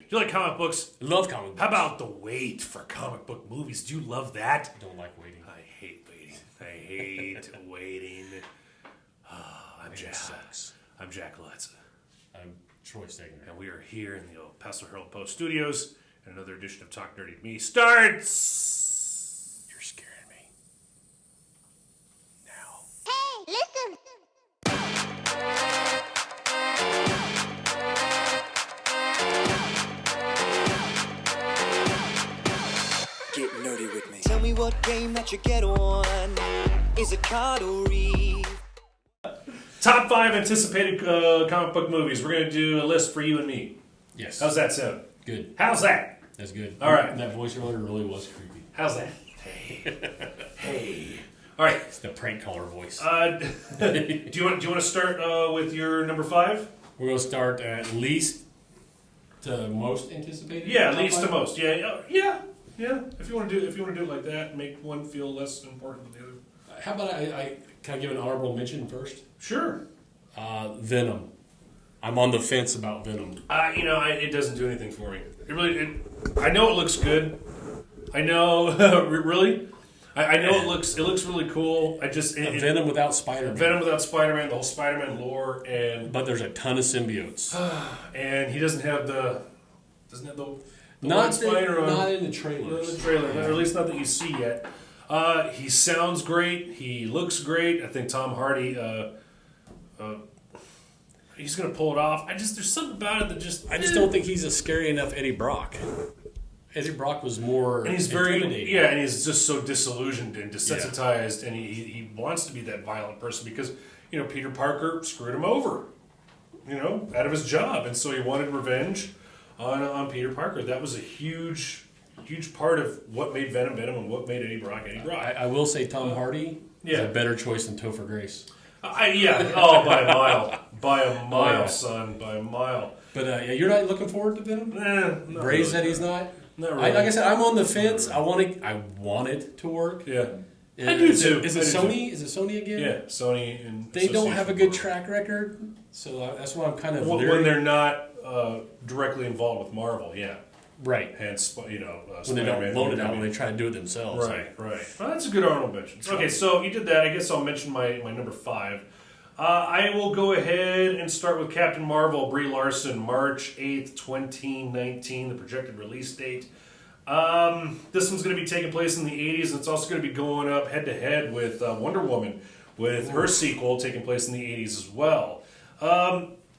you like comic books? Love comic books. How about the wait for comic book movies? Do you love that? I don't like waiting. I hate waiting. I hate waiting. I'm Jack. Sucks. I'm Jack Lutz. I'm Troy Stegner. And we are here in the old Paso Herald Post Studios, and another edition of Talk Dirty to Me starts. You're scaring me. Now. Hey, listen! Get nerdy with me. Tell me what game that you get on. Is it card or read? Top 5 anticipated comic book movies. We're going to do a list for you and me. Yes. How's that sound? Good. How's that? That's good. All right. That voice earlier really was creepy. How's that? Hey. Hey. All right. It's the prank caller voice. Do you want to start with your number 5? We're going to start at least to most anticipated. Yeah, top least to five? most. Yeah. If you want to do it like that, make one feel less important than the other. How about can I give an honorable mention first? Sure. Venom. I'm on the fence about Venom. It doesn't do anything for me. I know it looks good. I know, really. I know it looks really cool. Venom without Spider-Man. Venom without Spider-Man, the whole Spider-Man lore, But there's a ton of symbiotes. and he doesn't have the Not spider on. not in the trailers. In the trailer, or at least not that you see yet. He sounds great. He looks great. I think Tom Hardy. He's going to pull it off. There's something about it that just. I just don't think he's a scary enough Eddie Brock. Eddie Brock was more And he's intimidating. and he's just so disillusioned and desensitized, and he wants to be that violent person because Peter Parker screwed him over, out of his job, and so he wanted revenge on Peter Parker. That was a huge part of what made Venom Venom and what made Eddie Brock Eddie Brock. I will say Tom Hardy is a better choice than Topher Grace. By a mile, son, by a mile. But you're not looking forward to Venom? Not Bray really. said he's not. Not really. Like I said, I'm on the fence. I want it to work. Yeah, I do too. Is it Sony? Is it Sony again? Yeah, Sony and They don't have a good track record, so that's why I'm kind of when leery. they're not directly involved with Marvel. Yeah, right. hence When they Spider-Man don't loan it out, and when they try to do it themselves. Right. Well, that's a good honorable mention. Okay, so you did that. I guess I'll mention my number 5. I will go ahead and start with Captain Marvel, Brie Larson, March 8th, 2019, the projected release date. This one's going to be taking place in the 80s, and it's also going to be going up head-to-head with Wonder Woman, with her sequel taking place in the 80s as well.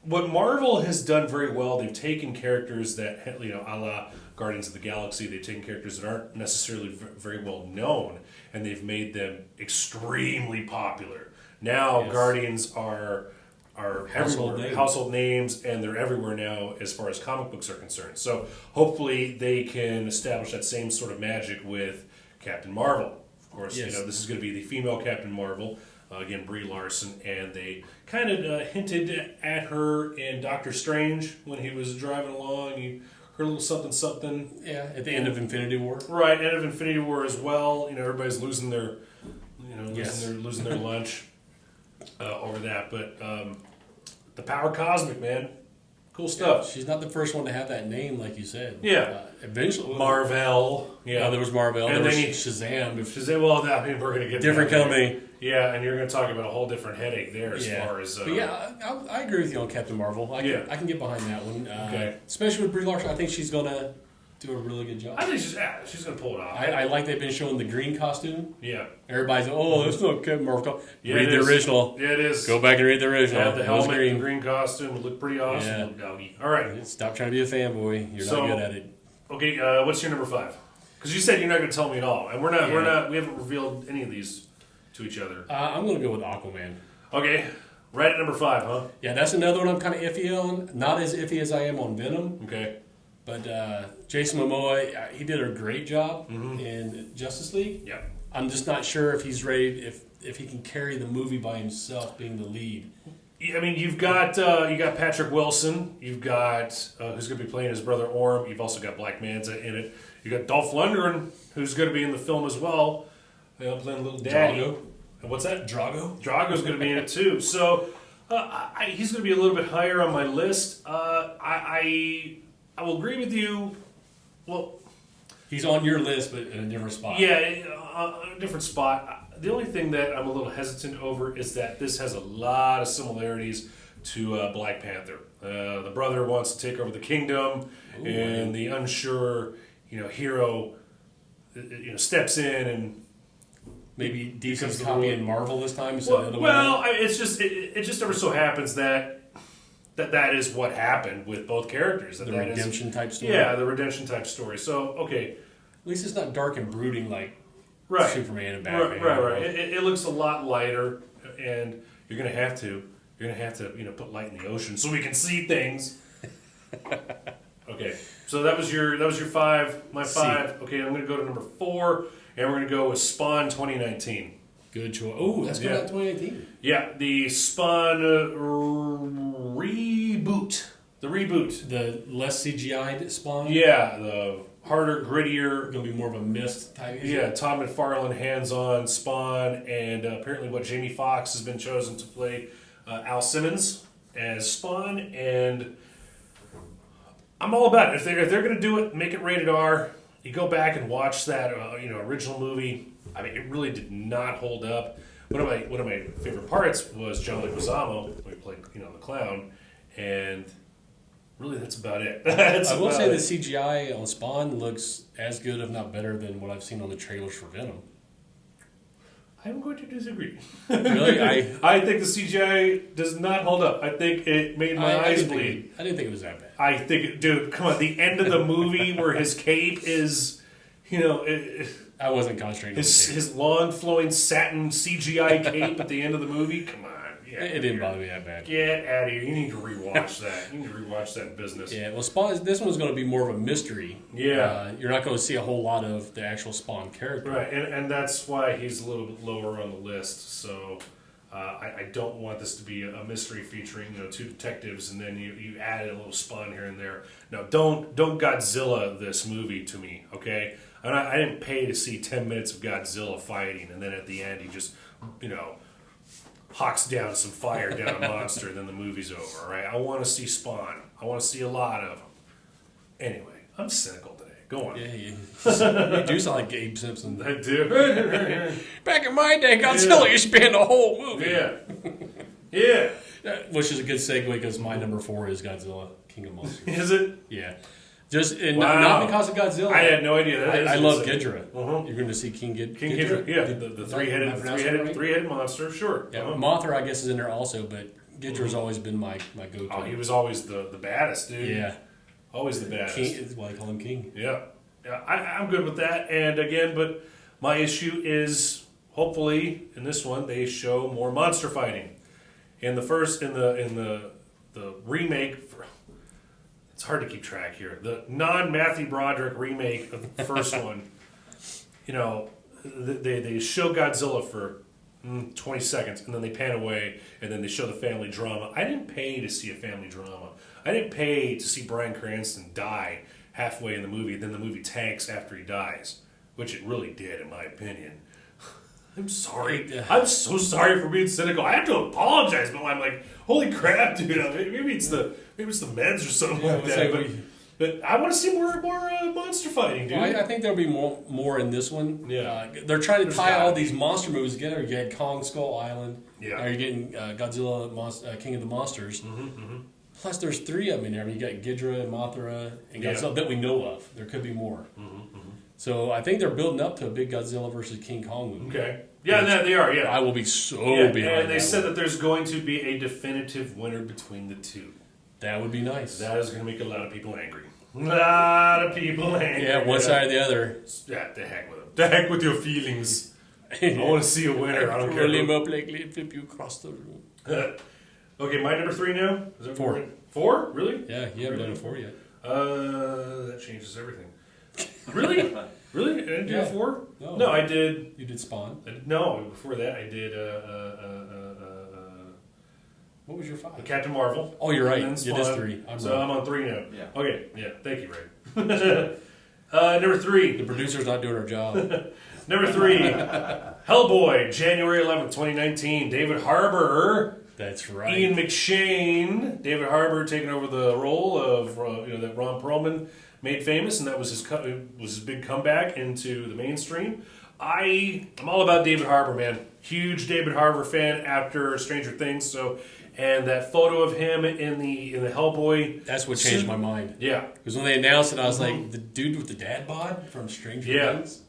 What Marvel has done very well, they've taken characters that, a la Guardians of the Galaxy, they've taken characters that aren't necessarily very well known, and they've made them extremely popular. Now, yes. Guardians are everywhere, household names, and they're everywhere now as far as comic books are concerned. So hopefully they can establish that same sort of magic with Captain Marvel. Of course, yes. This is going to be the female Captain Marvel, again, Brie Larson, and they kind of hinted at her in Doctor Strange when he was driving along. He heard a little something. Yeah, at the end of Infinity War. Right, end of Infinity War as well. Everybody's losing their, losing their lunch. Over that, but the power cosmic, man, cool stuff. Yeah, she's not the first one to have that name, like you said. Yeah, eventually Marvel. Yeah, there was Marvel. And there was then Shazam. Well, we're going to get different company. Yeah, and you're going to talk about a whole different headache there as far as. But I agree with you on Captain Marvel. I can get behind that one. Okay, especially with Brie Larson, I think she's going to do a really good job. I think she's going to pull it off. I like they've been showing the green costume. Yeah. Everybody's that's not Captain Marvel. Yeah, read the original. Yeah, it is. Go back and read the original. Yeah, the helmet, the green costume would look pretty awesome. Yeah. Little doggy. All right. Stop trying to be a fanboy. You're not good at it. Okay, what's your number 5? Because you said you're not going to tell me at all, and we haven't revealed any of these to each other. I'm going to go with Aquaman. Okay. Right at number 5, huh? Yeah, that's another one I'm kind of iffy on. Not as iffy as I am on Venom. Okay. But Jason Momoa, he did a great job in Justice League. Yeah. I'm just not sure if he's ready, if he can carry the movie by himself, being the lead. I mean, you got Patrick Wilson. You've got who's going to be playing his brother Orm. You've also got Black Manta in it. You got Dolph Lundgren, who's going to be in the film as well, playing Little Daddy. Drago. And what's that? Drago. Drago's going to be in it too. So he's going to be a little bit higher on my list. I will agree with you. Well, He's on your list, but in a different spot. yeah, a different spot. The only thing that I'm a little hesitant over is that this has a lot of similarities to Black Panther. The brother wants to take over the kingdom, and the unsure, hero, steps in and Maybe Becomes DC's the copying ruler. Marvel this time instead of the other way well, around. it's just it just ever so happens that is what happened with both characters. The that is- redemption type story. Yeah, the redemption type story. So okay, At least it's not dark and brooding like right, Superman and Batman. right. It looks a lot lighter, and you're gonna have to put light in the ocean so we can see things. Okay, so that was your 5. My 5. Okay, I'm gonna go to number 4, and we're gonna go with Spawn 2019. Good choice. Oh, that's coming out in 2018. Yeah, the Spawn reboot. The reboot. The less CGI'd Spawn. Yeah, the harder, grittier. Gonna be more of a mist type. Yeah, Todd McFarlane hands-on Spawn, and apparently Jamie Foxx has been chosen to play Al Simmons as Spawn, and I'm all about it. If they're going to do it, make it rated R. You go back and watch that original movie. I mean, it really did not hold up. One of my favorite parts was John Leguizamo, when he played the clown, and really that's about it. I will say the CGI on Spawn looks as good, if not better, than what I've seen on the trailers for Venom. I'm going to disagree. Really, I think the CGI does not hold up. I think it made my eyes bleed. I didn't think it was that bad. I think, dude, come on, the end of the movie where his cape is, I wasn't concentrating on the tape. his long flowing satin CGI cape at the end of the movie. Come on, yeah, It didn't bother me that bad. Get out of here! You need to rewatch that. You need to rewatch that business. Yeah, well, Spawn. This one's going to be more of a mystery. Yeah. You're not going to see a whole lot of the actual Spawn character. Right, and that's why he's a little bit lower on the list. So I don't want this to be a mystery featuring 2 detectives and then you add a little Spawn here and there. No, don't Godzilla this movie to me, okay? I didn't pay to see 10 minutes of Godzilla fighting and then at the end he just hawks down some fire down a monster, then the movie's over, all right? I want to see Spawn. I want to see a lot of them. Anyway, I'm cynical today. Go on. Yeah, you do sound like Gabe Simpson. I do. Back in my day, Godzilla used to be in the whole movie. Yeah. Which is a good segue because my number 4 is Godzilla, King of Monsters. Is it? Yeah. Just and Wow. not because of Godzilla. I had no idea. That is I love insane. Ghidorah. You're going to see King King Ghidorah. Yeah, the three-headed monster. Sure. Yeah, Mothra I guess is in there also, but Ghidorah's always been my go-to. Oh, he was always the baddest, dude. Yeah. Always the baddest. King is why I call him King. Yeah. I'm good with that. And again, but my issue is hopefully in this one they show more monster fighting. In the remake. It's hard to keep track here. The non-Matthew Broderick remake of the first one, they show Godzilla for 20 seconds, and then they pan away, and then they show the family drama. I didn't pay to see a family drama. I didn't pay to see Bryan Cranston die halfway in the movie, then the movie tanks after he dies, which it really did, in my opinion. I'm sorry. I'm so sorry for being cynical. I have to apologize, but I'm like, holy crap, dude. Maybe it's the meds or something like that. But I want to see more monster fighting, dude. Well, I think there'll be more in this one. Yeah. They're trying to tie all these monster movies together. You had Kong Skull Island. Yeah. Now you're getting Godzilla, King of the Monsters. Plus, there's 3 of them in there. I mean, you got Ghidorah and Mothra and Godzilla that we know of. There could be more. So I think they're building up to a big Godzilla versus King Kong movie. Okay. Yeah, they are, yeah. I will be behind and they said one. that there's going to be a definitive winner between the 2. That would be nice. That is going to make a lot of people angry. A lot of people angry. Yeah, one side or the other. Yeah, the heck with them. The heck with your feelings. I want to see a winner. I don't care. Roll him up like flip you across the room. Okay, my number 3 now? Is that 4. 4? Really? Yeah, you haven't done it 4 yet. That changes everything. Really? Really? I didn't do 4? No, I did. You did Spawn. No, before that I did What was your 5? Captain Marvel. Oh, you're right. And It then is Spawn. 3. I'm on 3 now. Yeah. Okay, yeah. Thank you, Ray. Number 3. The producer's not doing her job. Number 3. Hellboy, January 11th, 2019. David Harbour That's right. Ian McShane, David Harbour taking over the role of that Ron Perlman made famous, and that was his big comeback into the mainstream. I'm all about David Harbour, man. Huge David Harbour fan after Stranger Things. So, and that photo of him in the Hellboy. That's what changed my mind. Yeah, because when they announced it, I was like, the dude with the dad bod from Stranger Things.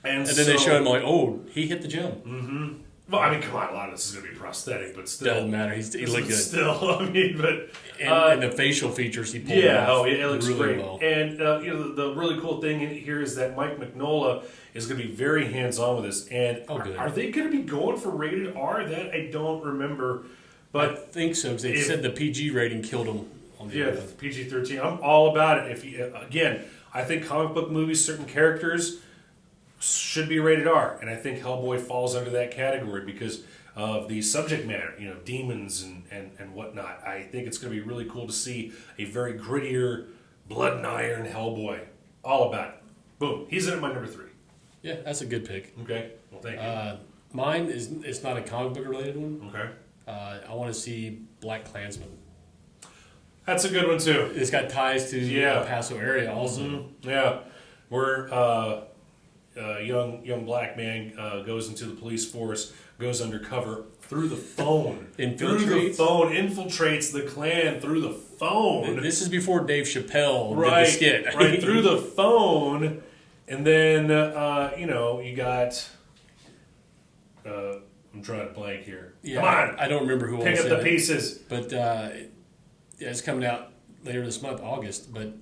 And then they showed him like, oh, he hit the gym. Mm-hmm. Well, I mean, come on, a lot of this is going to be prosthetic, but still. Doesn't matter. He looked good. Still, I mean, but... And the facial features he pulled off. It looks really great. Well. And, the really cool thing in here is that Mike Mignola is going to be very hands-on with this. And are they going to be going for rated R? That I don't remember. But I think so, because they said the PG rating killed him on the other. PG-13. I'm all about it. Again, I think comic book movies, certain characters should be rated R, and I think Hellboy falls under that category because of the subject matter, demons and whatnot. I think it's going to be really cool to see a very grittier, blood and iron Hellboy. All about it. Boom. He's in at my number 3. Yeah, that's a good pick. Okay. Well, thank you. Mine it's not a comic book related one. Okay. I want to see Black Klansman. That's a good one too. It's got ties to the El Paso area also. Mm-hmm. Yeah. We're young black man goes into the police force, goes undercover through the phone. Infiltrates the Klan through the phone. This is before Dave Chappelle did the skit. Right, through the phone. And then, you got... I'm drawing a blank here. Yeah, Come on! I don't remember who Pick else up the pieces. But it's coming out later this month, August. But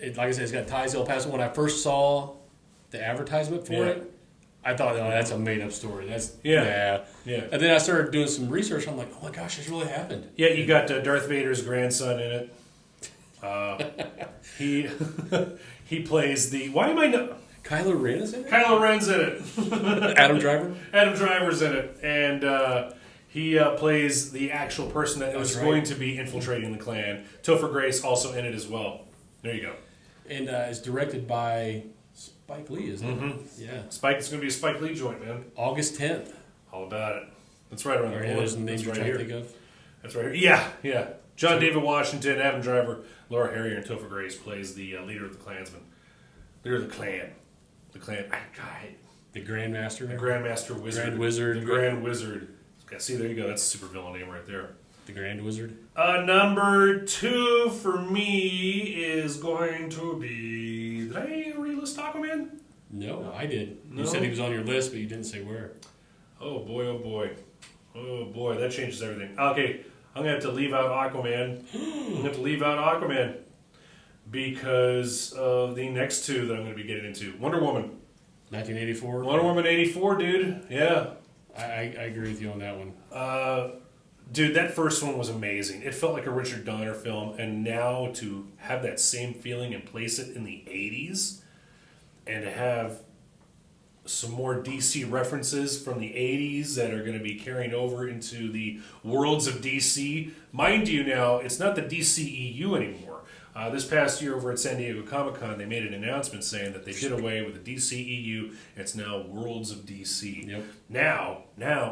like I said, it's got ties to El Paso. When I first saw the advertisement for it, I thought, oh, that's a made-up story. That's yeah. And then I started doing some research. I'm like, oh my gosh, this really happened. Yeah, you got Darth Vader's grandson in it. He plays the... Why am I not... Kylo Ren is in it? Kylo Ren's in it. Adam Driver? Adam Driver's in it. And he plays the actual person that was going to be infiltrating the Klan. Topher Grace also in it as well. There you go. And it's directed by Spike Lee, isn't it? Mm-hmm. Yeah. It's going to be a Spike Lee joint, man. August 10th. All about it. That's right around the corner. Those names you're trying to think of? That's right here. Yeah. John David Washington, Adam Driver, Laura Harrier, and Topher Grace plays the leader of the Klansmen. Leader of the Klan. The Klan. The Grandmaster? The Grandmaster Wizard. Grand Wizard. The Grand Wizard. See, there you go. That's a super villain name right there. The Grand Wizard. Number 2 for me is going to be... Did I re-list Aquaman? No, I did. No? You said he was on your list, but you didn't say where. Oh, boy, oh, boy. Oh, boy, that changes everything. Okay, I'm going to have to leave out Aquaman. Because of the next 2 that I'm going to be getting into. Wonder Woman. 1984? Wonder Woman 84, dude. Yeah. I agree with you on that one. Dude, that first one was amazing. It felt like a Richard Donner film, and now to have that same feeling and place it in the 80s, and to have some more DC references from the 80s that are going to be carrying over into the worlds of DC. Mind you now, it's not the DCEU anymore. This past year over at San Diego Comic-Con, they made an announcement saying that they did away with the DCEU. It's now Worlds of DC. Yep. Now,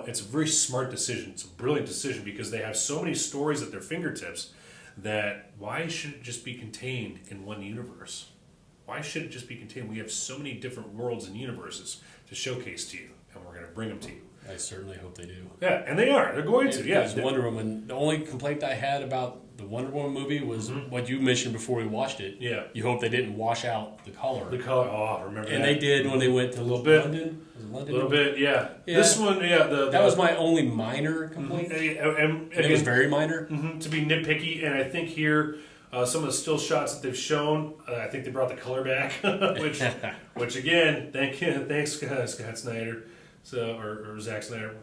it's a very smart decision. It's a brilliant decision because they have so many stories at their fingertips that why should it just be contained in one universe? Why should it just be contained? We have so many different worlds and universes to showcase to you, and we're going to bring them to you. I certainly hope they do. Yeah, and they are. They're going to. Yeah. Wonder Woman. The only complaint I had about the Wonder Woman movie was what you mentioned before we watched it. Yeah. You hope they didn't wash out the color. The color. Oh, I remember that. And they did when they went to a little bit. London. Was it London? A little bit, yeah. This one, that was my only minor complaint. And it was very minor. To be nitpicky, and I think here some of the still shots that they've shown, I think they brought the color back, which again, thanks Scott Snyder, or Zack Snyder.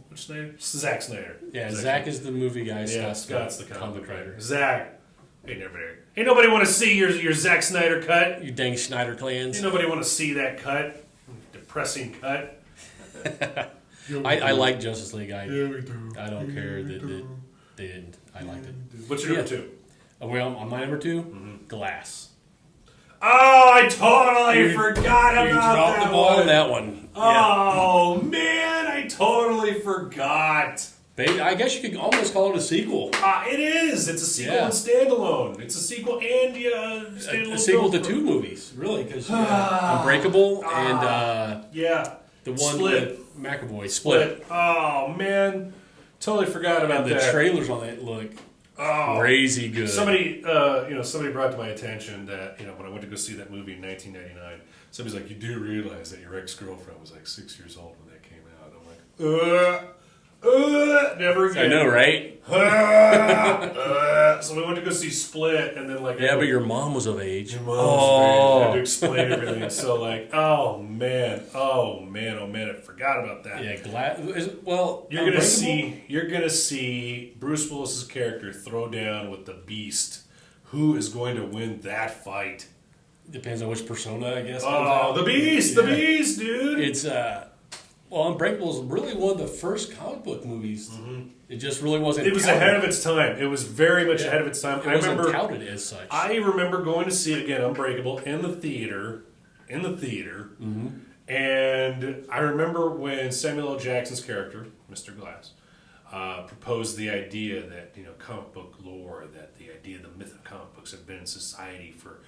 Which Snyder? Zack Snyder. Yeah, Zack is the movie guy. Yeah, Scott's the comic writer. Zack. Ain't nobody want to see your Zack Snyder cut. You dang Snyder clans. Ain't nobody want to see that cut. Depressing cut. I like Justice League. I don't care that they didn't. I liked it. What's your number 2? Well, on my number 2, Glass. Oh, I totally forgot about that. You dropped the ball on that one. Oh, man, I totally forgot. I guess you could almost call it a sequel. It is. It's a sequel and standalone. It's a sequel and standalone. A sequel to 2 movies, really, because Unbreakable and the one Split. with McAvoy, Split. Oh man, totally forgot about and the that. trailers on that look crazy good. Somebody, somebody brought to my attention that when I went to go see that movie in 1999, somebody's like, "You do realize that your ex-girlfriend was like 6 years old when that came out?" I'm like, never again. I know, right? So we went to go see Split, and then but your mom was of age. Your mom's I had to explain everything. So like, oh man, I forgot about that. Yeah, You're gonna see Bruce Willis's character throw down with the Beast. Who is going to win that fight? Depends on which persona, I guess. Oh, the Beast, the Beast, dude. It's Unbreakable is really one of the first comic book movies. Mm-hmm. It just really wasn't. It was ahead of its time. It was very much ahead of its time. It wasn't touted as such. I remember going to see it again, Unbreakable, in the theater, mm-hmm. and I remember when Samuel L. Jackson's character, Mr. Glass, proposed the idea that comic book lore, that the idea, the myth of comic books have been in society for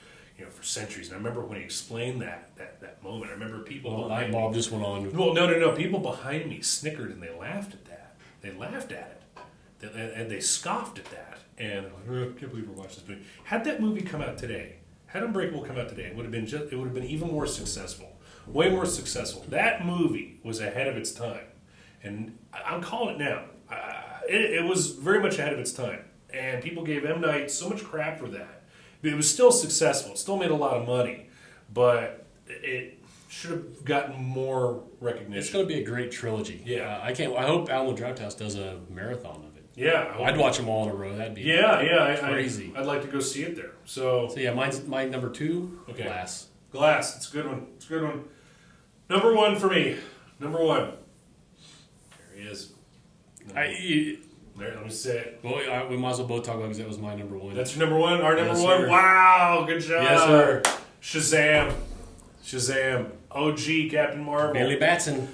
centuries. And I remember when he explained that moment. I remember people. Light bulb just went on. Well, no. People behind me snickered and they laughed at that. They laughed at it, and they scoffed at that. And I can't believe we're watching this movie. Had that movie come out today, had Unbreakable come out today, it would have been even more successful, way more successful. That movie was ahead of its time, and I'm calling it now. It was very much ahead of its time, and people gave M. Night so much crap for that. But it was still successful. It still made a lot of money, but it should have gotten more recognition. It's going to be a great trilogy. Yeah, I hope Alamo Drafthouse does a marathon of it. Yeah, I'd watch them all in a row. That'd be crazy. I'd like to go see it there. So yeah, mine's number 2. Okay. Glass. It's a good one. Number 1 for me. Number 1. There he is. There, let me say it. Well, we might as well both talk about it because that was my number 1. That's your number 1? Our number 1? Sir. Wow, good job. Yes, sir. Shazam. OG Captain Marvel. Billy Batson.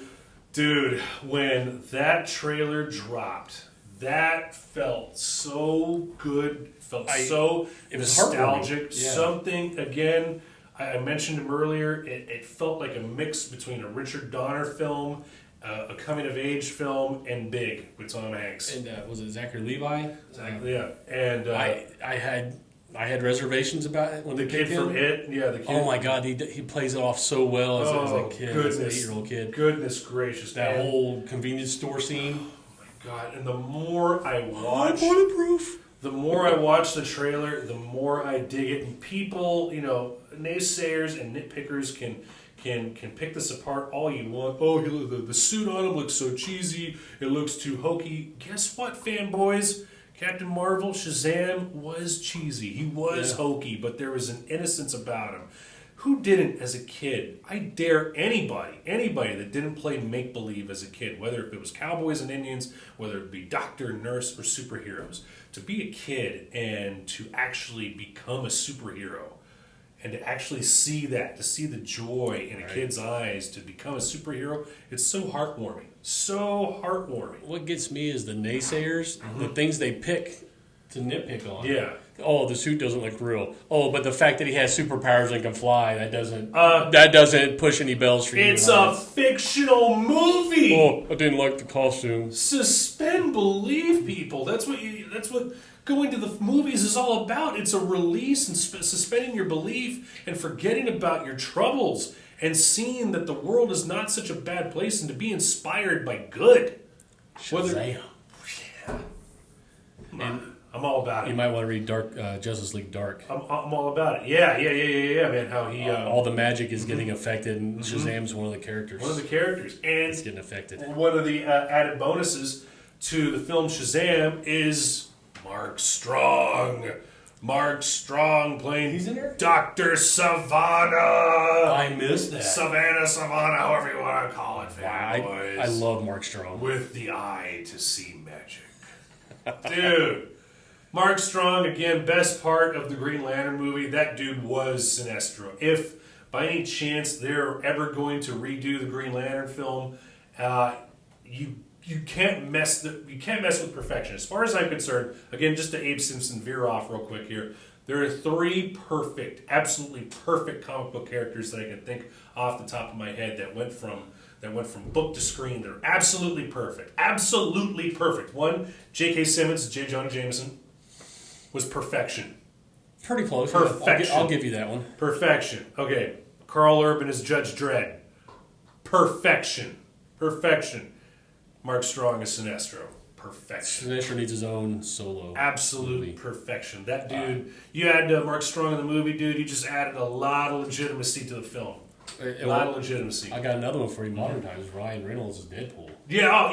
Dude, when that trailer dropped, that felt so good. It was nostalgic. Yeah. Something, again, I mentioned him earlier, it felt like a mix between a Richard Donner film, a coming-of-age film, and Big with Tom Hanks. And was it Zachary Levi? Yeah. And I had reservations about it when the kid from It. Yeah, the kid. Oh my God, he plays it off so well as a kid, as an 8-year-old kid. Goodness gracious! That whole convenience store scene. Oh my God! And the more I watch, bulletproof. The more I watch the trailer, the more I dig it. And people, naysayers and nitpickers can pick this apart all you want. Oh, the suit on him looks so cheesy. It looks too hokey. Guess what, fanboys? Captain Marvel, Shazam was cheesy. He was hokey, but there was an innocence about him. Who didn't as a kid? I dare anybody that didn't play make-believe as a kid, whether it was cowboys and Indians, whether it be doctor, nurse, or superheroes, to be a kid and to actually become a superhero and to actually see that, to see the joy in a kid's eyes to become a superhero, it's so heartwarming. So heartwarming. What gets me is the naysayers, the things they pick to nitpick on. Yeah. Oh, the suit doesn't look real. Oh, but the fact that he has superpowers and can fly, that doesn't push any bells for you. It's a fictional movie. Oh, I didn't like the costume. Suspend belief, people. That's what going to the movies is all about. It's a release and suspending your belief and forgetting about your troubles and seeing that the world is not such a bad place and to be inspired by good. Shazam. I'm all about it. You might want to read Justice League Dark. I'm all about it. Yeah, man. How he all the magic is getting affected, and Shazam's one of the characters. One of the characters, and it's getting affected. One of the added bonuses to the film Shazam is Mark Strong. Mark Strong playing Dr. Savannah. I missed that. Savannah, however you want to call it, fanboys. I love Mark Strong. With the eye to see magic. Dude. Mark Strong, again, best part of the Green Lantern movie. That dude was Sinestro. If by any chance they're ever going to redo the Green Lantern film, you you can't mess with perfection. As far as I'm concerned, again, just to Abe Simpson veer off real quick here. There are 3 absolutely perfect comic book characters that I can think off the top of my head that went from book to screen. They're absolutely perfect. Absolutely perfect. One, J.K. Simmons, J. Jonah Jameson, was perfection. Pretty close. Perfection. I'll give you that one. Perfection. Okay. Carl Urban as Judge Dredd. Perfection. Perfection. Mark Strong as Sinestro. Perfection. Sinestro needs his own solo. Absolute movie. perfection. That dude, you had Mark Strong in the movie, dude, you just added a lot of legitimacy to the film. A lot of legitimacy. I got another one for you, modern times. Ryan Reynolds is Deadpool. Yeah,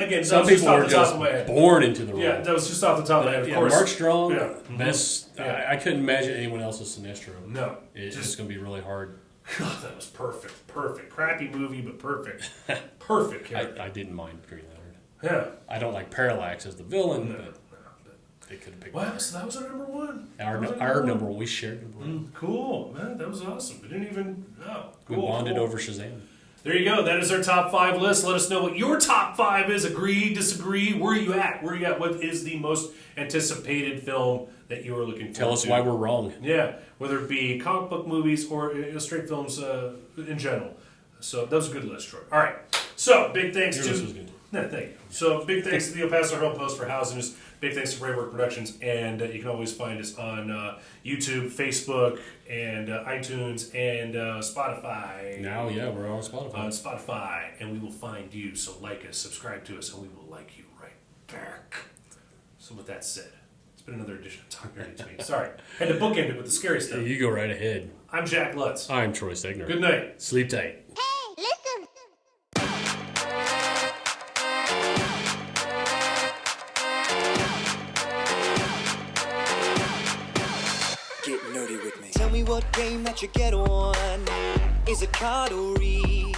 Again, some people are just born into the role. Yeah, that was just off the top of my head, of course. Mark Strong, best. Yeah. I couldn't imagine anyone else as Sinestro. No. It's just going to be really hard. God, that was perfect. Perfect. Crappy movie, but perfect. Perfect character. I didn't mind Green Lantern. Yeah. I don't like Parallax as the villain, but they could have picked wow, so that was our number 1. Our number 1. We shared number 1. Cool. Man, that was awesome. We didn't even... Oh, cool. We bonded over Shazam. There you go. That is our top 5 list. Let us know what your top 5 is. Agree, disagree. Where are you at? What is the most anticipated film that you are looking forward to? Tell us why we're wrong. Yeah, whether it be comic book movies or straight films in general. So that was a good list, Troy. All right. So big thanks Your list was good. No, thank you. So big thanks to the El Paso Herald Post for housing us. Big thanks to Bravework Productions, and you can always find us on YouTube, Facebook, and iTunes, and Spotify. Now, yeah, we're on Spotify. On Spotify, and we will find you. So like us, subscribe to us, and we will like you right back. So with that said, it's been another edition of Talk Nerdy to Me. Sorry, had to bookend it with the scary stuff. You go right ahead. I'm Jack Lutz. I'm Troy Stegner. Good night. Sleep tight. Get nerdy with me. Tell me what game that you get on. Is it card or read?